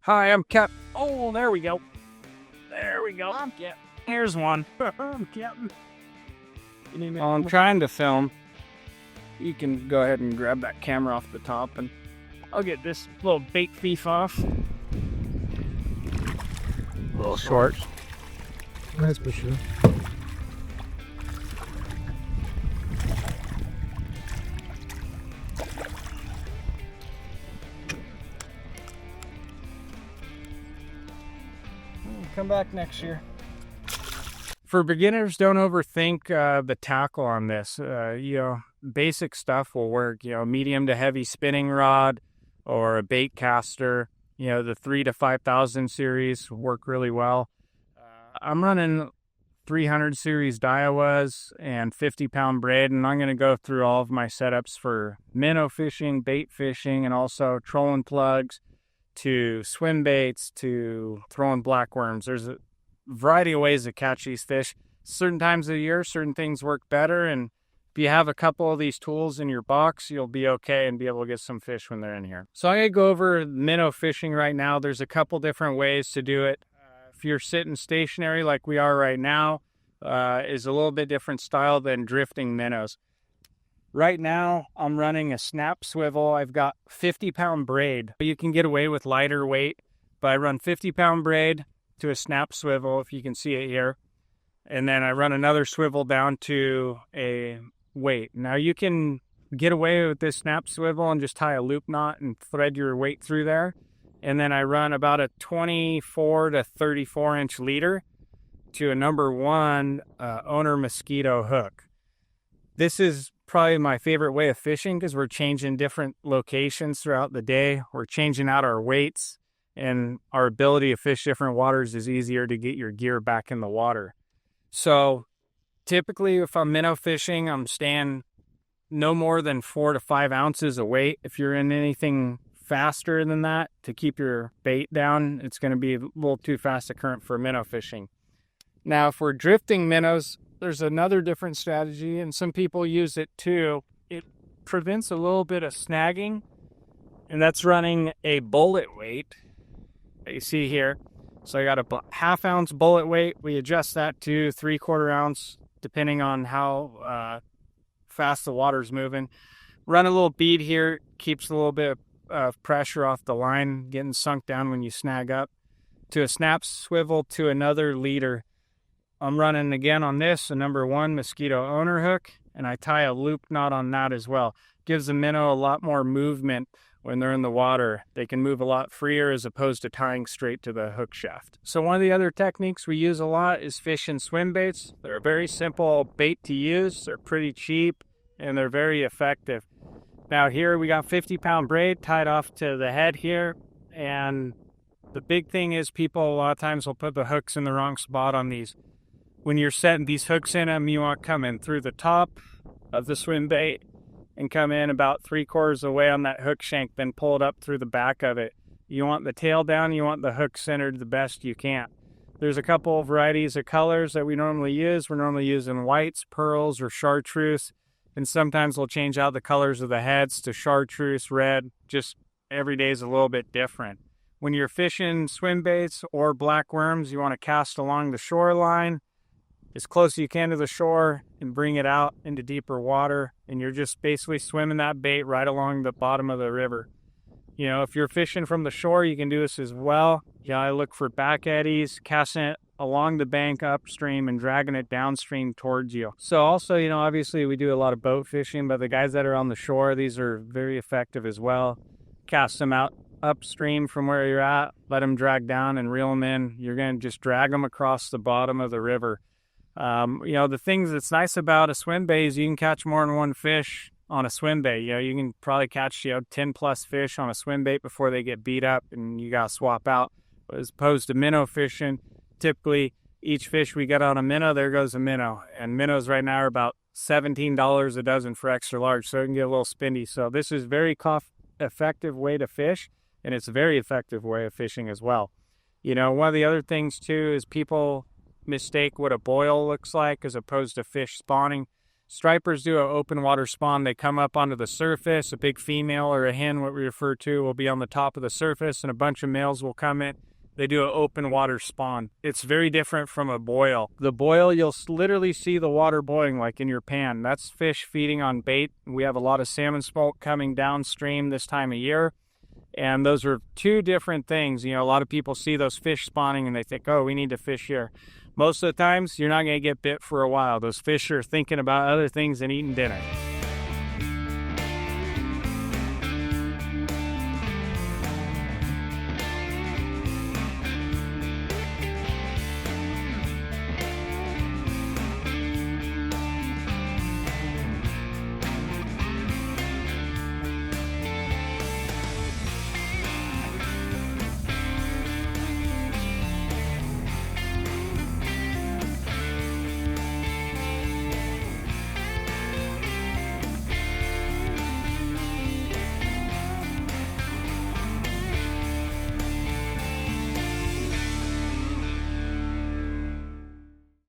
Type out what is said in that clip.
Hi, I'm Cap. Oh, there we go. There we go. I'm Cap. Here's one. I'm Captain. While I'm trying to film, you can go ahead and grab that camera off the top, and I'll get this little bait thief off. A little short. That's for sure. Come back next year. For beginners, don't overthink the tackle on this. Basic stuff will work. Medium to heavy spinning rod or a bait caster. The 3,000 to 5,000 series work really well. I'm running 300 series Daiwas and 50-pound braid, and I'm going to go through all of my setups for minnow fishing, bait fishing, and also trolling plugs to swim baits to throwing black worms. There's a variety of ways to catch these fish. Certain times of the year, certain things work better, and if you have a couple of these tools in your box, you'll be okay and be able to get some fish when they're in here. So I'm going to go over minnow fishing right now. There's a couple different ways to do it. If you're sitting stationary like we are right now, is a little bit different style than drifting minnows. Right now, I'm running a snap swivel. I've got 50-pound braid. You can get away with lighter weight, but I run 50-pound braid to a snap swivel, if you can see it here. And then I run another swivel down to a weight. Now, you can get away with this snap swivel and just tie a loop knot and thread your weight through there. And then I run about a 24 to 34-inch leader to a number 1 owner mosquito hook. This is probably my favorite way of fishing because we're changing different locations throughout the day. We're changing out our weights, and our ability to fish different waters is easier to get your gear back in the water. So typically if I'm minnow fishing, I'm staying no more than 4 to 5 ounces of weight. If you're in anything faster than that to keep your bait down, it's going to be a little too fast a current for minnow fishing. Now, if we're drifting minnows, there's another different strategy, and some people use it too. It prevents a little bit of snagging, and that's running a bullet weight that you see here. So I got a half-ounce bullet weight. We adjust that to 3/4 ounce, depending on how fast the water's moving. Run a little bead here, keeps a little bit of pressure off the line, getting sunk down when you snag up. To a snap swivel to another leader. I'm running again on this, a number 1 mosquito owner hook, and I tie a loop knot on that as well. Gives the minnow a lot more movement when they're in the water. They can move a lot freer as opposed to tying straight to the hook shaft. So one of the other techniques we use a lot is fish and swim baits. They're a very simple bait to use. They're pretty cheap, and they're very effective. Now here we got 50-pound braid tied off to the head here, and the big thing is people a lot of times will put the hooks in the wrong spot on these. When you're setting these hooks in them, you want to come in through the top of the swim bait and come in about 3/4 away on that hook shank, then pull it up through the back of it. You want the tail down, you want the hook centered the best you can. There's a couple of varieties of colors that we normally use. We're normally using whites, pearls, or chartreuse, and sometimes we'll change out the colors of the heads to chartreuse, red. Just every day is a little bit different. When you're fishing swim baits or black worms, you want to cast along the shoreline as close as you can to the shore and bring it out into deeper water, and you're just basically swimming that bait right along the bottom of the river. If you're fishing from the shore, you can do this as well. I look for back eddies, casting it along the bank upstream and dragging it downstream towards you. So also, obviously we do a lot of boat fishing, but the guys that are on the shore, these are very effective as well. Cast them out upstream from where you're at, let them drag down and reel them in. You're going to just drag them across the bottom of the river. The things that's nice about a swim bait is you can catch more than one fish on a swim bait. You can probably catch 10 plus fish on a swim bait before they get beat up and you got to swap out. As opposed to minnow fishing, typically each fish we get on a minnow, there goes a minnow. And minnows right now are about $17 a dozen for extra large, so it can get a little spendy. So this is very cost-effective way to fish, and it's a very effective way of fishing as well. One of the other things too is people mistake what a boil looks like as opposed to fish spawning. Stripers do an open water spawn. They come up onto the surface. A big female or a hen, what we refer to, will be on the top of the surface, and a bunch of males will come in. They do an open water spawn. It's very different from a boil. The boil, you'll literally see the water boiling like in your pan. That's fish feeding on bait. We have a lot of salmon smoke coming downstream this time of year. And those are two different things. You know, a lot of people see those fish spawning and they think, oh, we need to fish here. Most of the times, you're not going to get bit for a while. Those fish are thinking about other things than eating dinner.